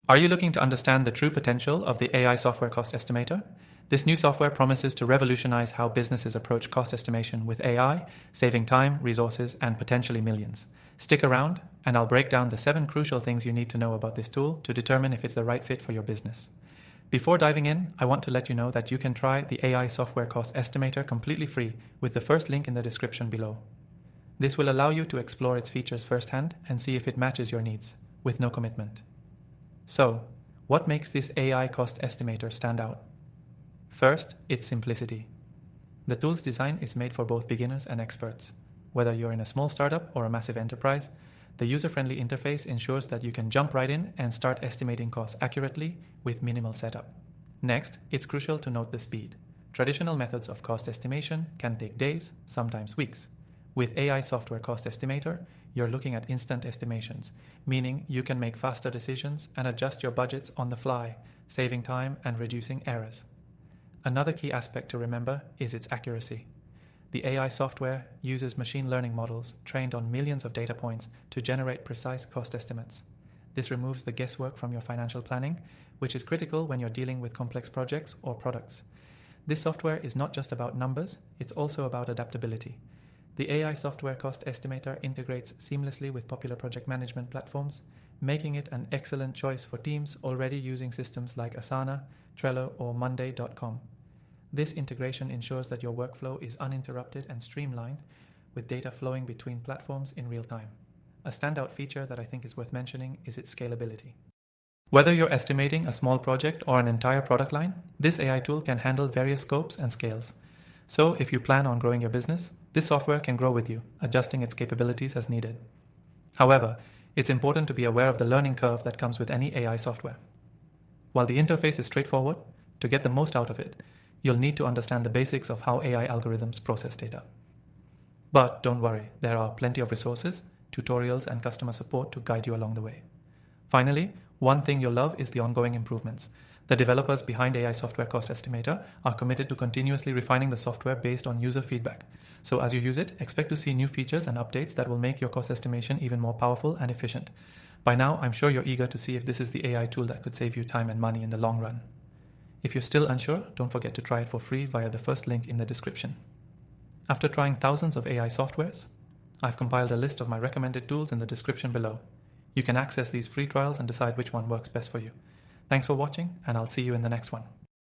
Are you looking to understand the true potential of the AI software cost estimator? This new software promises to revolutionize how businesses approach cost estimation with AI, saving time, resources, and potentially millions. Stick around, and I'll break down the 7 crucial things you need to know about this tool to determine if it's the right fit for your business. Before diving in, I want to let you know that you can try the AI software cost estimator completely free with the first link in the description below. This will allow you to explore its features firsthand and see if it matches your needs, with no commitment. So, what makes this AI cost estimator stand out? First, its simplicity. The tool's design is made for both beginners and experts. Whether you're in a small startup or a massive enterprise, the user-friendly interface ensures that you can jump right in and start estimating costs accurately with minimal setup. Next, it's crucial to note the speed. Traditional methods of cost estimation can take days, sometimes weeks. With AI software cost estimator, you're looking at instant estimations, meaning you can make faster decisions and adjust your budgets on the fly, saving time and reducing errors. Another key aspect to remember is its accuracy. The AI software uses machine learning models trained on millions of data points to generate precise cost estimates. This removes the guesswork from your financial planning, which is critical when you're dealing with complex projects or products. This software is not just about numbers, it's also about adaptability. The AI software cost estimator integrates seamlessly with popular project management platforms, making it an excellent choice for teams already using systems like Asana, Trello, or Monday.com. This integration ensures that your workflow is uninterrupted and streamlined, with data flowing between platforms in real time. A standout feature that I think is worth mentioning is its scalability. Whether you're estimating a small project or an entire product line, this AI tool can handle various scopes and scales. So if you plan on growing your business, this software can grow with you, adjusting its capabilities as needed. However, it's important to be aware of the learning curve that comes with any AI software. While the interface is straightforward, to get the most out of it, you'll need to understand the basics of how AI algorithms process data. But don't worry, there are plenty of resources, tutorials, and customer support to guide you along the way. Finally, one thing you'll love is the ongoing improvements. The developers behind AI Software Cost Estimator are committed to continuously refining the software based on user feedback. So as you use it, expect to see new features and updates that will make your cost estimation even more powerful and efficient. By now, I'm sure you're eager to see if this is the AI tool that could save you time and money in the long run. If you're still unsure, don't forget to try it for free via the first link in the description. After trying thousands of AI softwares, I've compiled a list of my recommended tools in the description below. You can access these free trials and decide which one works best for you. Thanks for watching, and I'll see you in the next one.